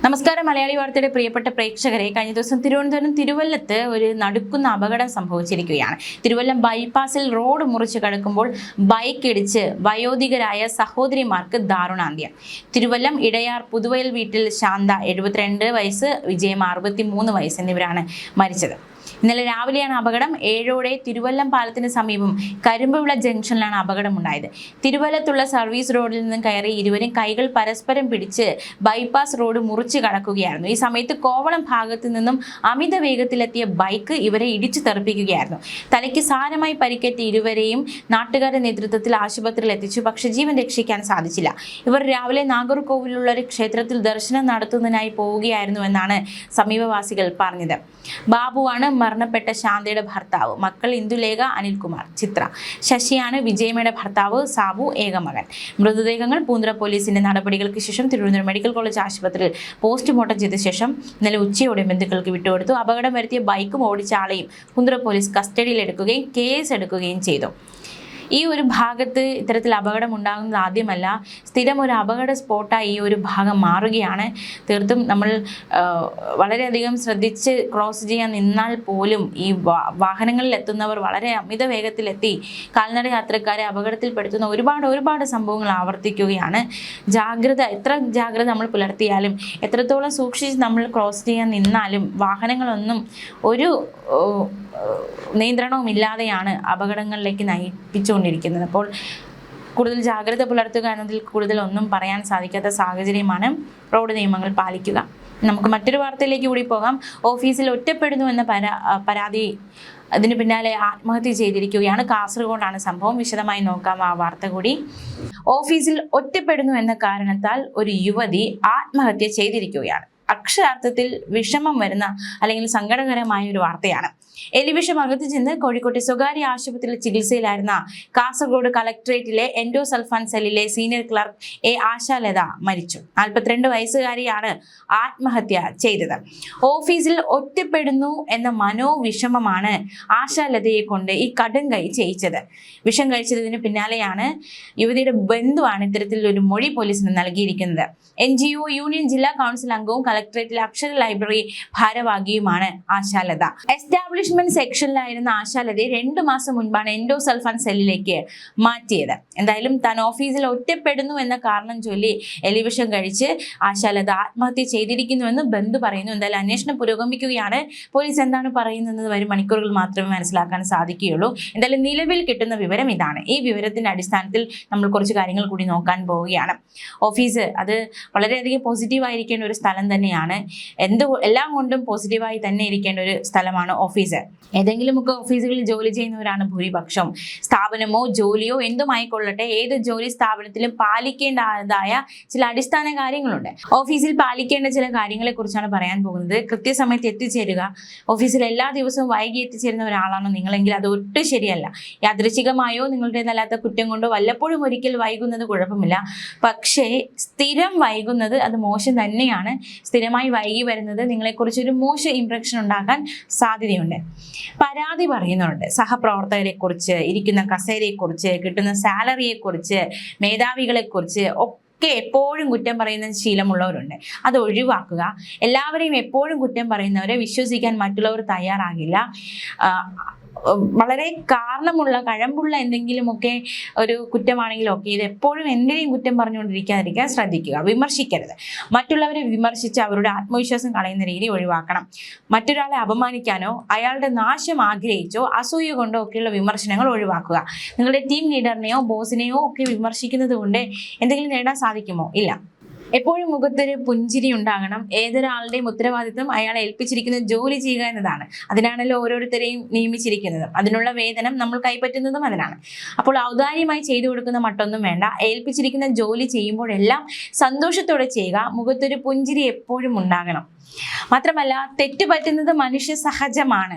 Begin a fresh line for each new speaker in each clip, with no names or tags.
നമസ്കാരം. മലയാളി വാർത്തയുടെ പ്രിയപ്പെട്ട പ്രേക്ഷകരെ, കഴിഞ്ഞ ദിവസം തിരുവനന്തപുരം തിരുവല്ലത്ത് ഒരു നടുക്കുന്ന അപകടം സംഭവിച്ചിരിക്കുകയാണ്. തിരുവല്ലം ബൈപ്പാസിൽ റോഡ് മുറിച്ച് കടക്കുമ്പോൾ ബൈക്ക് ഇടിച്ച് വയോധികരായ സഹോദരിമാർക്ക് ദാരുണാന്ത്യം. തിരുവല്ലം ഇടയാർ പുതുവയൽ വീട്ടിൽ ശാന്ത 72 വയസ്സ്, വിജയം 63 വയസ്സ് എന്നിവരാണ് മരിച്ചത്. ഇന്നലെ രാവിലെയാണ് അപകടം. ഏഴോടെ തിരുവല്ലം പാലത്തിന് സമീപം കരിമ്പുവിള ജംഗ്ഷനിലാണ് അപകടമുണ്ടായത്. തിരുവല്ലത്തുള്ള സർവീസ് റോഡിൽ നിന്നും കയറി ഇരുവരും കൈകൾ പരസ്പരം പിടിച്ച് ബൈപ്പാസ് റോഡ് മുറിച്ച് കടക്കുകയായിരുന്നു. ഈ സമയത്ത് കോവളം ഭാഗത്തു നിന്നും അമിത വേഗത്തിലെത്തിയ ബൈക്ക് ഇവരെ ഇടിച്ചു തെറിപ്പിക്കുകയായിരുന്നു. തലയ്ക്ക് സാരമായി പരിക്കേറ്റ ഇരുവരെയും നാട്ടുകാരുടെ നേതൃത്വത്തിൽ ആശുപത്രിയിൽ എത്തിച്ചു. പക്ഷേ ജീവൻ രക്ഷിക്കാൻ സാധിച്ചില്ല. ഇവർ രാവിലെ നാഗർകോവിലുള്ള ഒരു ക്ഷേത്രത്തിൽ ദർശനം നടത്തുന്നതിനായി പോവുകയായിരുന്നു എന്നാണ് സമീപവാസികൾ പറഞ്ഞത്. ബാബുവാണ് മരണപ്പെട്ട ശാന്തയുടെ ഭർത്താവ്. മക്കൾ ഇന്ദുലേഖ, അനിൽകുമാർ, ചിത്ര. ശശിയാണ് വിജയമയുടെ ഭർത്താവ്. സാബു ഏക മകൻ. മൃതദേഹങ്ങൾ പൂന്തുറ പോലീസിന്റെ നടപടികൾക്ക് ശേഷം തിരുവനന്തപുരം മെഡിക്കൽ കോളേജ് ആശുപത്രിയിൽ പോസ്റ്റ്മോർട്ടം ചെയ്ത ശേഷം ഇന്നലെ ഉച്ചയോടെ ബന്ധുക്കൾക്ക് വിട്ടുകൊടുത്തു. അപകടം വരുത്തിയ ബൈക്കും ഓടിച്ച ആളെയും പൂന്തുറ പോലീസ് കസ്റ്റഡിയിലെടുക്കുകയും കേസ് എടുക്കുകയും ചെയ്തു. ഈ ഒരു ഭാഗത്ത് ഇത്തരത്തിൽ അപകടം ഉണ്ടാകുന്നത് ആദ്യമല്ല. സ്ഥിരം ഒരു അപകട സ്പോട്ടായി ഈ ഒരു ഭാഗം മാറുകയാണ്. തീർത്തും നമ്മൾ വളരെയധികം ശ്രദ്ധിച്ച് ക്രോസ് ചെയ്യാൻ നിന്നാൽ പോലും ഈ വാഹനങ്ങളിൽ എത്തുന്നവർ വളരെ അമിത വേഗത്തിലെത്തി കാൽനട യാത്രക്കാരെ അപകടത്തിൽപ്പെടുത്തുന്ന ഒരുപാട് സംഭവങ്ങൾ ആവർത്തിക്കുകയാണ്. എത്ര ജാഗ്രത നമ്മൾ പുലർത്തിയാലും, എത്രത്തോളം സൂക്ഷിച്ച് നമ്മൾ ക്രോസ് ചെയ്യാൻ നിന്നാലും വാഹനങ്ങളൊന്നും ഒരു നിയന്ത്രണവും ഇല്ലാതെയാണ് അപകടങ്ങളിലേക്ക് നയിപ്പിച്ചുകൊണ്ടിരിക്കുന്നത്. അപ്പോൾ കൂടുതൽ ജാഗ്രത പുലർത്തുക എന്നതിൽ കൂടുതൽ ഒന്നും പറയാൻ സാധിക്കാത്ത സാഹചര്യമാണ്. റോഡ് നിയമങ്ങൾ പാലിക്കുക. നമുക്ക് മറ്റൊരു വാർത്തയിലേക്ക് കൂടി പോകാം. ഓഫീസിൽ ഒറ്റപ്പെടുന്നു എന്ന പരാതി, അതിന് പിന്നാലെ ആത്മഹത്യ ചെയ്തിരിക്കുകയാണ്. കാസർഗോഡാണ് സംഭവം. വിശദമായി നോക്കാം ആ വാർത്ത കൂടി. ഓഫീസിൽ ഒറ്റപ്പെടുന്നു എന്ന കാരണത്താൽ ഒരു യുവതി ആത്മഹത്യ ചെയ്തിരിക്കുകയാണ്. അക്ഷരാർത്ഥത്തിൽ വിഷമം വരുന്ന അല്ലെങ്കിൽ സങ്കടകരമായ ഒരു വാർത്തയാണ്. എലിവിഷം അകത്ത് ചെന്ന് കോഴിക്കോട്ടെ സ്വകാര്യ ആശുപത്രിയിൽ ചികിത്സയിലായിരുന്ന കാസർഗോഡ് കളക്ടറേറ്റിലെ എൻഡോസൾഫാൻ സെല്ലിലെ സീനിയർ ക്ലർക്ക് ആശാലത മരിച്ചു. 42 വയസ്സുകാരിയാണ് ആത്മഹത്യ ചെയ്തത്. ഓഫീസിൽ ഒറ്റപ്പെടുന്നു എന്ന മനോവിഷമമാണ് ആശാലതയെ കൊണ്ട് ഈ കടുംകൈ ചെയ്യിച്ചത്. വിഷം കഴിച്ചതിന് പിന്നാലെയാണ് യുവതിയുടെ ബന്ധുവാണ് ഇത്തരത്തിലൊരു മൊഴി പോലീസിന് നൽകിയിരിക്കുന്നത്. NGO യൂണിയൻ ജില്ലാ കൗൺസിൽ അംഗവും കളക്ടറേറ്റിലെ അക്ഷര ലൈബ്രറി ഭാരവാഹിയുമാണ് ആശാലത. എസ്റ്റാബ്ലിഷ്മെന്റ് സെക്ഷനിലായിരുന്ന ആശാലതയെ 2 മാസം മുൻപാണ് എൻഡോസൾഫാൻ സെല്ലിലേക്ക് മാറ്റിയത്. എന്തായാലും താൻ ഓഫീസിൽ ഒറ്റപ്പെടുന്നു എന്ന കാരണം ചൊല്ലി എലിവിഷം കഴിച്ച് ആശാലത ആത്മഹത്യ ചെയ്തിരിക്കുന്നുവെന്ന് ബന്ധു പറയുന്നു. എന്തായാലും അന്വേഷണം പുരോഗമിക്കുകയാണ്. പോലീസ് എന്താണ് പറയുന്നത് വരും മണിക്കൂറുകൾ മാത്രമേ മനസ്സിലാക്കാൻ സാധിക്കുകയുള്ളൂ. എന്തായാലും നിലവിൽ കിട്ടുന്ന വിവരം ഇതാണ്. ഈ വിവരത്തിന്റെ അടിസ്ഥാനത്തിൽ നമ്മൾ കുറച്ച് കാര്യങ്ങൾ കൂടി നോക്കാൻ പോവുകയാണ്. ഓഫീസ് അത് വളരെയധികം പോസിറ്റീവായിരിക്കേണ്ട ഒരു സ്ഥലം തന്നെയാണ്. എല്ലാം കൊണ്ടും പോസിറ്റീവായി തന്നെ ഇരിക്കേണ്ട ഒരു സ്ഥലമാണ് ഓഫീസ്. ഏതെങ്കിലുമൊക്കെ ഓഫീസുകളിൽ ജോലി ചെയ്യുന്നവരാണ് ഭൂരിപക്ഷം. സ്ഥാപനമോ ജോലിയോ എന്തുമായിക്കൊള്ളട്ടെ, ഏത് ജോലി സ്ഥാപനത്തിലും പാലിക്കേണ്ടതായ ചില അടിസ്ഥാന കാര്യങ്ങളുണ്ട്. ഓഫീസിൽ പാലിക്കേണ്ട ചില കാര്യങ്ങളെ കുറിച്ചാണ് പറയാൻ പോകുന്നത്. കൃത്യസമയത്ത് എത്തിച്ചേരുക. ഓഫീസിൽ എല്ലാ ദിവസവും വൈകി എത്തിച്ചേരുന്ന ഒരാളാണോ നിങ്ങളെങ്കിൽ അത് ഒട്ടും ശരിയല്ല. യാദൃച്ഛികമായോ നിങ്ങളുടേതല്ലാത്ത കുറ്റം കൊണ്ടോ വല്ലപ്പോഴും ഒരിക്കൽ വൈകുന്നത് കുഴപ്പമില്ല. പക്ഷേ സ്ഥിരം വൈകുന്നത് അത് മോശം തന്നെയാണ്. സ്ഥിരമായി വൈകി വരുന്നത് നിങ്ങളെക്കുറിച്ചൊരു മോശം ഇംപ്രഷൻ ഉണ്ടാക്കാൻ സാധ്യതയുണ്ട്. പരാതി പറയുന്നുണ്ട് സഹപ്രവർത്തകരെ കുറിച്ച്, ഇരിക്കുന്ന കസേരയെക്കുറിച്ച്, കിട്ടുന്ന സാലറിയെക്കുറിച്ച്, മേധാവികളെക്കുറിച്ച് ഒക്കെ എപ്പോഴും കുറ്റം പറയുന്ന ശീലമുള്ളവരുണ്ട്. അത് ഒഴിവാക്കുക. എല്ലാവരെയും എപ്പോഴും കുറ്റം പറയുന്നവരെ വിശ്വസിക്കാൻ മറ്റുള്ളവർ തയ്യാറാകില്ല. വളരെ കാരണമുള്ള കഴമ്പുള്ള എന്തെങ്കിലുമൊക്കെ ഒരു കുറ്റമാണെങ്കിലും ഒക്കെ ഇത് എപ്പോഴും എന്തിനേയും കുറ്റം പറഞ്ഞുകൊണ്ടിരിക്കാതിരിക്കാൻ ശ്രദ്ധിക്കുക. വിമർശിക്കരുത്. മറ്റുള്ളവരെ വിമർശിച്ച് അവരുടെ ആത്മവിശ്വാസം കളയുന്ന രീതി ഒഴിവാക്കണം. മറ്റൊരാളെ അപമാനിക്കാനോ അയാളുടെ നാശം ആഗ്രഹിച്ചോ അസൂയ കൊണ്ടോ ഒക്കെയുള്ള വിമർശനങ്ങൾ ഒഴിവാക്കുക. നിങ്ങളുടെ ടീം ലീഡറിനെയോ ബോസിനെയോ ഒക്കെ വിമർശിക്കുന്നത് കൊണ്ട് എന്തെങ്കിലും നേടാൻ സാധിക്കുമോ? ഇല്ല. എപ്പോഴും മുഖത്തൊരു പുഞ്ചിരി ഉണ്ടാകണം. ഏതൊരാളുടെയും ഉത്തരവാദിത്വം അയാളെ ഏൽപ്പിച്ചിരിക്കുന്ന ജോലി ചെയ്യുക എന്നതാണ്. അതിനാണല്ലോ ഓരോരുത്തരെയും നിയമിച്ചിരിക്കുന്നത്. അതിനുള്ള വേതനം നമ്മൾ കൈപ്പറ്റുന്നതും അതിനാണ്. അപ്പോൾ ഔദാര്യമായി ചെയ്തു കൊടുക്കുന്ന മറ്റൊന്നും വേണ്ട. ഏൽപ്പിച്ചിരിക്കുന്ന ജോലി ചെയ്യുമ്പോഴെല്ലാം സന്തോഷത്തോടെ ചെയ്യുക. മുഖത്തൊരു പുഞ്ചിരി എപ്പോഴും ഉണ്ടാകണം. മാത്രമല്ല, തെറ്റ് പറ്റുന്നത് മനുഷ്യ സഹജമാണ്.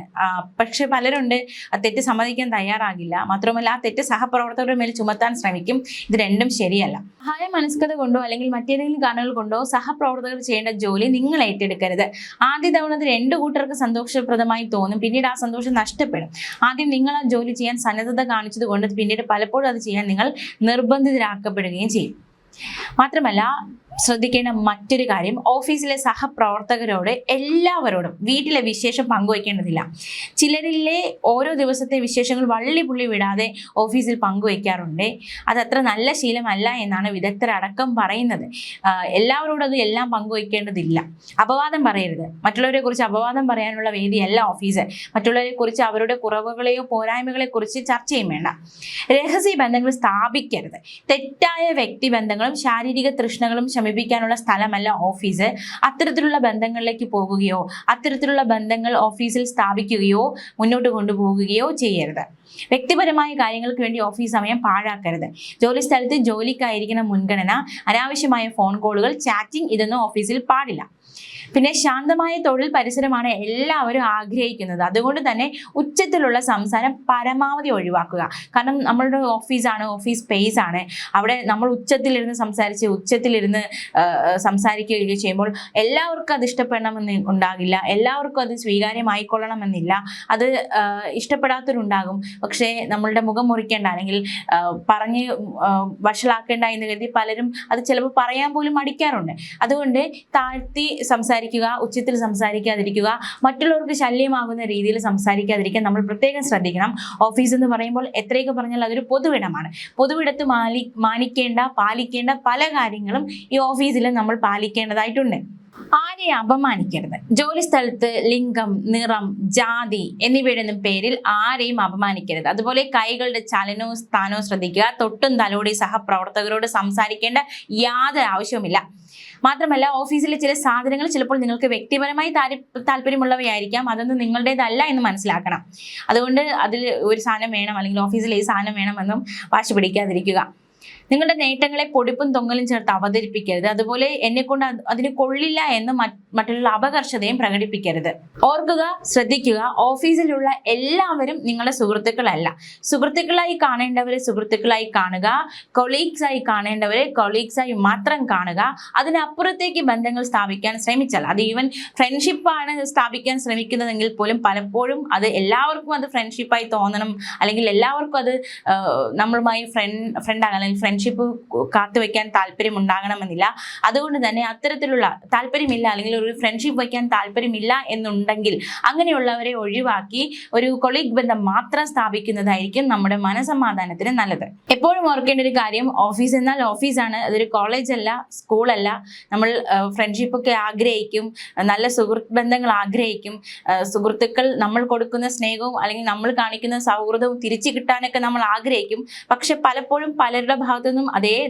പക്ഷെ പലരുണ്ട് ആ തെറ്റ് സമ്മതിക്കാൻ തയ്യാറാകില്ല. മാത്രമല്ല, ആ തെറ്റ് സഹപ്രവർത്തകരുടെ മേൽ ചുമത്താൻ ശ്രമിക്കും. ഇത് രണ്ടും ശരിയല്ല. സഹായ മനസ്കത കൊണ്ടോ അല്ലെങ്കിൽ മറ്റേതെങ്കിലും കാരണങ്ങൾ കൊണ്ടോ സഹപ്രവർത്തകർ ചെയ്യേണ്ട ജോലി നിങ്ങൾ ഏറ്റെടുക്കരുത്. ആദ്യ തവണ അത് 2 കൂട്ടർക്ക് സന്തോഷപ്രദമായി തോന്നും. പിന്നീട് ആ സന്തോഷം നഷ്ടപ്പെടും. ആദ്യം നിങ്ങൾ ആ ജോലി ചെയ്യാൻ സന്നദ്ധത കാണിച്ചത് കൊണ്ട് പിന്നീട് പലപ്പോഴും അത് ചെയ്യാൻ നിങ്ങൾ നിർബന്ധിതരാക്കപ്പെടുകയും ചെയ്യും. മാത്രമല്ല, ശ്രദ്ധിക്കേണ്ട മറ്റൊരു കാര്യം, ഓഫീസിലെ സഹപ്രവർത്തകരോട് എല്ലാവരോടും വീട്ടിലെ വിശേഷം പങ്കുവയ്ക്കേണ്ടതില്ല. ചിലരിലെ ഓരോ ദിവസത്തെ വിശേഷങ്ങൾ വള്ളിപുള്ളി വിടാതെ ഓഫീസിൽ പങ്കുവയ്ക്കാറുണ്ട്. അതത്ര നല്ല ശീലമല്ല എന്നാണ് വിദഗ്ധരടക്കം പറയുന്നത്. എല്ലാവരോടും അത് എല്ലാം പങ്കുവയ്ക്കേണ്ടതില്ല. അപവാദം പറയരുത്. മറ്റുള്ളവരെ കുറിച്ച് അപവാദം പറയാനുള്ള വേദിയല്ല ഓഫീസ്. മറ്റുള്ളവരെ കുറിച്ച് അവരുടെ കുറവുകളെയോ പോരായ്മകളെ കുറിച്ച് ചർച്ചയും വേണ്ട. രഹസ്യ ബന്ധങ്ങൾ സ്ഥാപിക്കരുത്. തെറ്റായ വ്യക്തിബന്ധങ്ങളും ശാരീരിക തൃഷ്ണകളും ശമിപ്പിക്കാനുള്ള സ്ഥലമല്ല ഓഫീസ്. അത്തരത്തിലുള്ള ബന്ധങ്ങളിലേക്ക് പോകുകയോ അത്തരത്തിലുള്ള ബന്ധങ്ങൾ ഓഫീസിൽ സ്ഥാപിക്കുകയോ മുന്നോട്ട് കൊണ്ടുപോകുകയോ ചെയ്യരുത്. വ്യക്തിപരമായ കാര്യങ്ങൾക്ക് വേണ്ടി ഓഫീസ് സമയം പാഴാക്കരുത്. ജോലി സ്ഥലത്ത് ജോലിക്കായിരിക്കുന്ന മുൻഗണന. അനാവശ്യമായ ഫോൺ കോളുകൾ, ചാറ്റിംഗ് ഇതൊന്നും ഓഫീസിൽ പാടില്ല. പിന്നെ ശാന്തമായ തൊഴിൽ പരിസരമാണ് എല്ലാവരും ആഗ്രഹിക്കുന്നത്. അതുകൊണ്ട് തന്നെ ഉച്ചത്തിലുള്ള സംസാരം പരമാവധി ഒഴിവാക്കുക. കാരണം നമ്മളുടെ ഓഫീസാണ്, ഓഫീസ് സ്പേസ് ആണ്. അവിടെ നമ്മൾ ഉച്ചത്തിലിരുന്ന് സംസാരിക്കുകയൊക്കെ ചെയ്യുമ്പോൾ എല്ലാവർക്കും അത് ഇഷ്ടപ്പെടണമെന്ന് ഉണ്ടാകില്ല. എല്ലാവർക്കും അത് സ്വീകാര്യമായിക്കൊള്ളണമെന്നില്ല. അത് ഇഷ്ടപ്പെടാത്തവരുണ്ടാകും. പക്ഷേ നമ്മളുടെ മുഖം മുറിക്കേണ്ട അല്ലെങ്കിൽ പറഞ്ഞ് വഷളാക്കേണ്ട എന്ന് കരുതി പലരും അത് ചിലപ്പോൾ പറയാൻ പോലും മടിക്കാറുണ്ട്. അതുകൊണ്ട് താഴ്ത്തി സംസാരിക്കുക, ഉച്ചത്തിൽ സംസാരിക്കാതിരിക്കുക, മറ്റുള്ളവർക്ക് ശല്യമാകുന്ന രീതിയിൽ സംസാരിക്കാതിരിക്കാൻ നമ്മൾ പ്രത്യേകം ശ്രദ്ധിക്കണം. ഓഫീസ് എന്ന് പറയുമ്പോൾ എത്രയൊക്കെ പറഞ്ഞാൽ അതൊരു പൊതുവിടമാണ്. പൊതുവിടത്ത് പാലിക്കേണ്ട പല കാര്യങ്ങളും ഈ ഓഫീസിൽ നമ്മൾ പാലിക്കേണ്ടതായിട്ടുണ്ട്. ആരെയും അപമാനിക്കരുത്. ജോലി സ്ഥലത്ത് ലിംഗം, നിറം, ജാതി എന്നിവയുടെ പേരിൽ ആരെയും അപമാനിക്കരുത്. അതുപോലെ കൈകളുടെ ചലനവും സ്ഥാനവും ശ്രദ്ധിക്കുക. തൊട്ടും തലോടി സഹപ്രവർത്തകരോട് സംസാരിക്കേണ്ട യാതൊരു ആവശ്യവുമില്ല. മാത്രമല്ല ഓഫീസിലെ ചില സാധനങ്ങൾ ചിലപ്പോൾ നിങ്ങൾക്ക് വ്യക്തിപരമായി താല്പര്യമുള്ളവയായിരിക്കാം. അതൊന്നും നിങ്ങളുടേതല്ല എന്ന് മനസ്സിലാക്കണം. അതുകൊണ്ട് അതിൽ ഒരു സാധനം വേണം അല്ലെങ്കിൽ ഓഫീസിൽ ഈ സാധനം വേണമെന്നും വാശി പിടിക്കാതിരിക്കുക. നിങ്ങളുടെ നേട്ടങ്ങളെ പൊടിപ്പും തൊങ്ങലും ചേർത്ത് അവതരിപ്പിക്കരുത്. അതുപോലെ എന്നെക്കൊണ്ട് അതിന് കൊള്ളില്ല എന്ന് മറ്റുള്ള അപകർഷതയും പ്രകടിപ്പിക്കരുത്. ഓർക്കുക, ശ്രദ്ധിക്കുക, ഓഫീസിലുള്ള എല്ലാവരും നിങ്ങളുടെ സുഹൃത്തുക്കളല്ല. സുഹൃത്തുക്കളായി കാണേണ്ടവരെ സുഹൃത്തുക്കളായി കാണുക. കൊളീഗ്സായി കാണേണ്ടവരെ കൊളീഗ്സായി മാത്രം കാണുക. അതിനപ്പുറത്തേക്ക് ബന്ധങ്ങൾ സ്ഥാപിക്കാൻ ശ്രമിച്ചാൽ, അത് ഈവൻ ഫ്രണ്ട്ഷിപ്പാണ് സ്ഥാപിക്കാൻ ശ്രമിക്കുന്നതെങ്കിൽ പോലും പലപ്പോഴും അത് എല്ലാവർക്കും അത് ഫ്രണ്ട്ഷിപ്പായി തോന്നണം, അല്ലെങ്കിൽ എല്ലാവർക്കും അത് നമ്മളുമായി ഫ്രണ്ടാകാൻ അല്ലെങ്കിൽ ഫ്രണ്ട്ഷിപ്പ് കാത്തുവെക്കാൻ താല്പര്യം ഉണ്ടാകണമെന്നില്ല. അതുകൊണ്ട് തന്നെ അത്തരത്തിലുള്ള താല്പര്യമില്ല അല്ലെങ്കിൽ ഒരു ഫ്രണ്ട്ഷിപ്പ് വയ്ക്കാൻ താല്പര്യമില്ല എന്നുണ്ടെങ്കിൽ അങ്ങനെയുള്ളവരെ ഒഴിവാക്കി ഒരു കൊളീഗ് ബന്ധം മാത്രം സ്ഥാപിക്കുന്നതായിരിക്കും നമ്മുടെ മനസമാധാനത്തിന് നല്ലത്. എപ്പോഴും ഓർക്കേണ്ട ഒരു കാര്യം, ഓഫീസ് എന്നാൽ ഓഫീസാണ്. അതൊരു കോളേജ് അല്ല, സ്കൂളല്ല. നമ്മൾ ഫ്രണ്ട്ഷിപ്പ് ഒക്കെ ആഗ്രഹിക്കും, നല്ല സുഹൃത്ത് ബന്ധങ്ങൾ ആഗ്രഹിക്കും. സുഹൃത്തുക്കൾ നമ്മൾ കൊടുക്കുന്ന സ്നേഹവും അല്ലെങ്കിൽ നമ്മൾ കാണിക്കുന്ന സൗഹൃദവും തിരിച്ചു കിട്ടാനൊക്കെ നമ്മൾ ആഗ്രഹിക്കും. പക്ഷെ പലപ്പോഴും പലരുടെ ഭാഗത്തുനിന്നും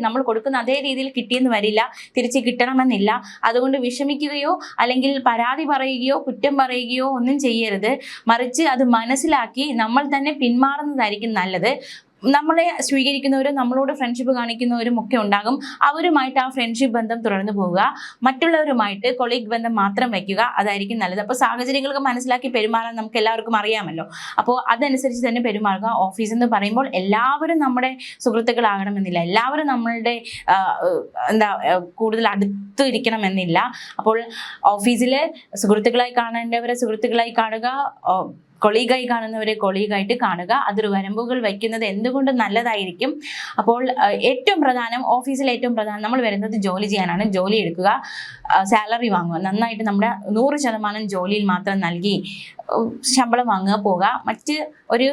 നമ്മൾ കൊടുക്കുന്ന അതേ രീതിയിൽ കിട്ടിയെന്ന് വരില്ല, തിരിച്ച് കിട്ടണമെന്നില്ല. അതുകൊണ്ട് വിഷമിക്കുകയോ അല്ലെങ്കിൽ പരാതി പറയുകയോ കുറ്റം പറയുകയോ ഒന്നും ചെയ്യരുത്. മറിച്ച് അത് മനസ്സിലാക്കി നമ്മൾ തന്നെ പിന്മാറുന്നതായിരിക്കും നല്ലത്. നമ്മളെ സ്വീകരിക്കുന്നവരും നമ്മളോട് ഫ്രണ്ട്ഷിപ്പ് കാണിക്കുന്നവരും ഒക്കെ ഉണ്ടാകും. അവരുമായിട്ട് ആ ഫ്രണ്ട്ഷിപ്പ് ബന്ധം തുടർന്നു പോവുക. മറ്റുള്ളവരുമായിട്ട് കൊളീഗ് ബന്ധം മാത്രം വയ്ക്കുക. അതായിരിക്കും നല്ലത്. അപ്പോൾ സാഹചര്യങ്ങളൊക്കെ മനസ്സിലാക്കി പെരുമാറാൻ നമുക്ക് എല്ലാവർക്കും അറിയാമല്ലോ. അപ്പോൾ അതനുസരിച്ച് തന്നെ പെരുമാറുക. ഓഫീസ് എന്ന് പറയുമ്പോൾ എല്ലാവരും നമ്മുടെ സുഹൃത്തുക്കളാകണമെന്നില്ല, എല്ലാവരും നമ്മളുടെ കൂടുതൽ അടുത്ത് ഇരിക്കണമെന്നില്ല. അപ്പോൾ ഓഫീസിൽ സുഹൃത്തുക്കളായി കാണേണ്ടവരെ സുഹൃത്തുക്കളായി കാണുക, കൊളീഗായി കാണുന്നവരെ കൊളീഗായിട്ട് കാണുക. അതൊരു വരമ്പുകൾ വയ്ക്കുന്നത് എന്തുകൊണ്ടും നല്ലതായിരിക്കും. അപ്പോൾ ഏറ്റവും പ്രധാനം, ഓഫീസിൽ ഏറ്റവും പ്രധാനം, നമ്മൾ വരുന്നത് ജോലി ചെയ്യാനാണ്. ജോലി എടുക്കുക, സാലറി വാങ്ങുക, നന്നായിട്ട് നമ്മുടെ 100% ജോലിയിൽ മാത്രം നൽകി ശമ്പളം വാങ്ങുക, പോവുക. മറ്റ് ഒരു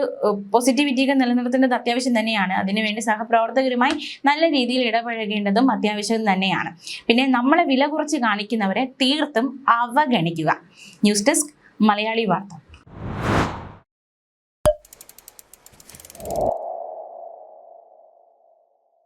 പോസിറ്റിവിറ്റിയൊക്കെ നിലനിർത്തേണ്ടത് അത്യാവശ്യം തന്നെയാണ്. അതിനുവേണ്ടി സഹപ്രവർത്തകരുമായി നല്ല രീതിയിൽ ഇടപഴകേണ്ടതും അത്യാവശ്യം തന്നെയാണ്. പിന്നെ നമ്മളെ വില കുറച്ച് കാണിക്കുന്നവരെ തീർത്തും അവഗണിക്കുക. ന്യൂസ് ഡെസ്ക് മലയാളി വാർത്ത.